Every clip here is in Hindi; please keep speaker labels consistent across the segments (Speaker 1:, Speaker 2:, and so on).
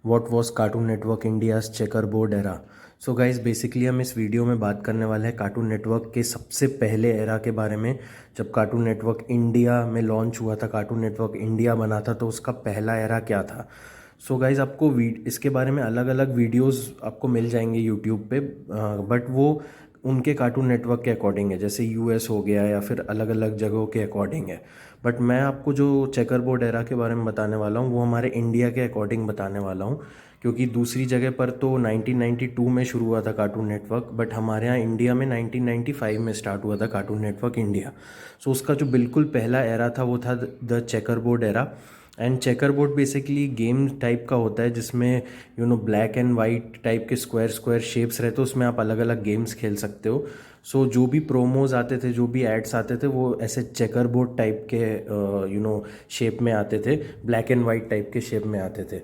Speaker 1: What was cartoon network India's checker board era. So guys basically हम इस वीडियो में बात करने वाले हैं कार्टून नेटवर्क के सबसे पहले एरा के बारे में। जब कार्टून नेटवर्क इंडिया में लॉन्च हुआ था, कार्टून नेटवर्क इंडिया बना था, तो उसका पहला एरा क्या था। सो गाइज आपको इसके बारे में अलग अलग वीडियोस आपको मिल जाएंगे यूट्यूब पे, बट वो उनके कार्टून नेटवर्क के अकॉर्डिंग है, जैसे यूएस हो गया या फिर अलग अलग जगहों के अकॉर्डिंग है। बट मैं आपको जो चेकर बोर्ड एरा के बारे में बताने वाला हूँ वो हमारे इंडिया के अकॉर्डिंग बताने वाला हूँ, क्योंकि दूसरी जगह पर तो 1992 में शुरू हुआ था कार्टून नेटवर्क, बट हमारे यहाँ इंडिया में 1995 में स्टार्ट हुआ था कार्टून नेटवर्क इंडिया। सो उसका जो बिल्कुल पहला एरा था वो था the checker board era. And checker board basically game type का होता है, जिसमें ब्लैक एंड वाइट टाइप के स्क्वायर स्क्वायर शेप्स रहते हैं, उसमें आप अलग अलग गेम्स खेल सकते हो। सो जो भी प्रोमोज आते थे, जो भी एड्स आते थे, वो ऐसे चेकर बोर्ड टाइप के शेप में आते थे, ब्लैक एंड वाइट टाइप के शेप में आते थे।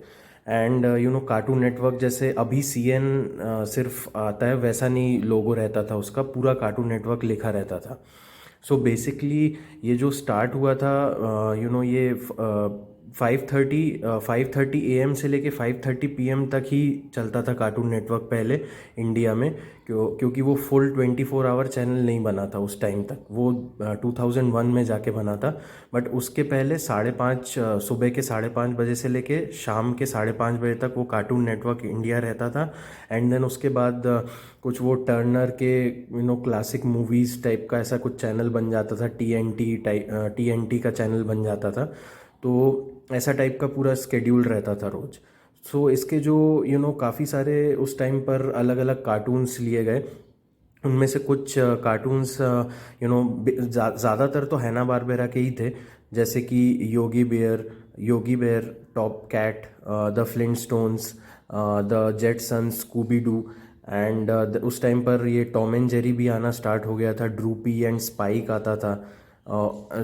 Speaker 1: एंड कार्टून नेटवर्क जैसे अभी सीएन सिर्फ आता है, वैसा नहीं लोगो रहता था उसका, पूरा कार्टून नेटवर्क लिखा रहता था। सो बेसिकली ये जो स्टार्ट हुआ था, ये 5:30 AM से लेके 5:30 PM तक ही चलता था कार्टून नेटवर्क पहले इंडिया में। क्योंकि वो फुल 24 आवर चैनल नहीं बना था उस टाइम तक, वो 2001 में जाके बना था। बट उसके पहले 5:30 सुबह के 5:30 बजे से लेके शाम के 5:30 बजे तक वो कार्टून नेटवर्क इंडिया रहता था। एंड देन उसके बाद कुछ वो टर्नर के क्लासिक मूवीज़ टाइप का ऐसा कुछ चैनल बन जाता था, TNT का चैनल बन जाता था। तो ऐसा टाइप का पूरा स्केड्यूल रहता था रोज़। सो इसके जो काफ़ी सारे उस टाइम पर अलग अलग कार्टून्स लिए गए। उनमें से कुछ कार्टून्स ज़्यादातर तो हैना बारबेरा के ही थे, जैसे कि Yogi Bear, Top Cat, the Flintstones, the Jetsons, Scooby Doo. And उस टाइम पर ये टॉम एंड जेरी भी आना स्टार्ट हो गया था, ड्रूपी एंड स्पाइक आता था।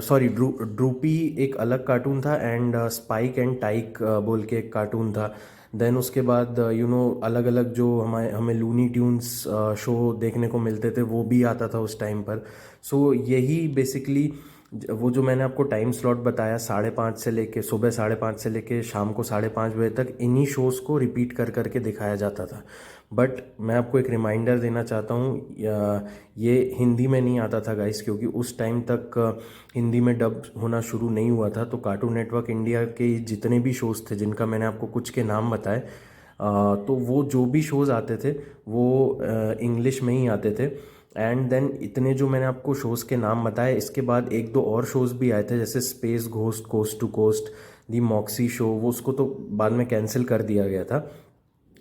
Speaker 1: सॉरी, ड्रूपी एक अलग कार्टून था, एंड स्पाइक एंड टाइक बोल के एक कार्टून था। देन उसके बाद अलग अलग जो हमें लूनी ट्यून्स शो देखने को मिलते थे, वो भी आता था उस टाइम पर। सो यही बेसिकली वो जो मैंने आपको टाइम स्लॉट बताया, 5:30 से लेके सुबह 5:30 से लेके शाम को 5:30 बजे तक, इन्हीं शोज़ को रिपीट कर करके दिखाया जाता था। बट मैं आपको एक रिमाइंडर देना चाहता हूँ, ये हिंदी में नहीं आता था गाइस, क्योंकि उस टाइम तक हिंदी में डब होना शुरू नहीं हुआ था। तो कार्टून नेटवर्क इंडिया के जितने भी शोज़ थे, जिनका मैंने आपको कुछ के नाम बताए, तो वो जो भी शोज़ आते थे वो इंग्लिश में ही आते थे। एंड देन इतने जो मैंने आपको शोज़ के नाम बताए, इसके बाद एक दो और शोज़ भी आए थे, जैसे space ghost, coast to coast, the moxie show, वो उसको तो बाद में कैंसिल कर दिया गया था।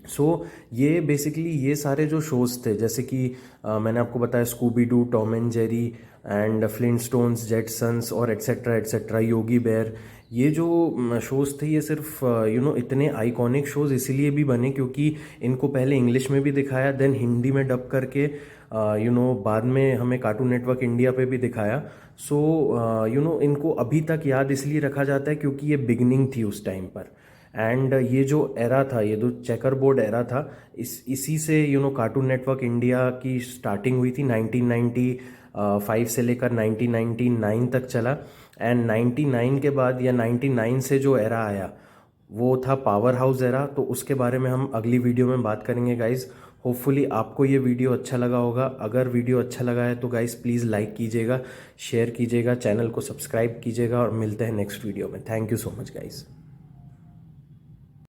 Speaker 1: सो ये बेसिकली ये सारे जो शोज़ थे, जैसे कि मैंने आपको बताया Scooby Doo, Tom and Jerry and Flintstones, Jetsons और एट्सेट्रा एट्सेट्रा, योगी बेयर, ये जो शोज़ थे, ये सिर्फ इतने आइकॉनिक शोज़ इसीलिए भी बने क्योंकि इनको पहले इंग्लिश में भी दिखाया, देन हिंदी में डब करके बाद में हमें कार्टून नेटवर्क इंडिया पे भी दिखाया। सो इनको अभी तक याद इसलिए रखा जाता है क्योंकि ये बिगनिंग थी उस टाइम पर। एंड ये जो एरा था, ये जो चेकर बोर्ड एरा था, इसी से कार्टून नेटवर्क इंडिया की स्टार्टिंग हुई थी। 1995 से लेकर 1999 तक चला। एंड 99 के बाद या 99 से जो एरा आया वो था पावर हाउस एरा। तो उसके बारे में हम अगली वीडियो में बात करेंगे गाइज। होपफुली आपको ये वीडियो अच्छा लगा होगा। अगर वीडियो अच्छा लगा है तो गाइज प्लीज़ लाइक कीजिएगा, शेयर कीजिएगा, चैनल को सब्सक्राइब कीजिएगा, और मिलते हैं नेक्स्ट वीडियो में। Thank you so much guys.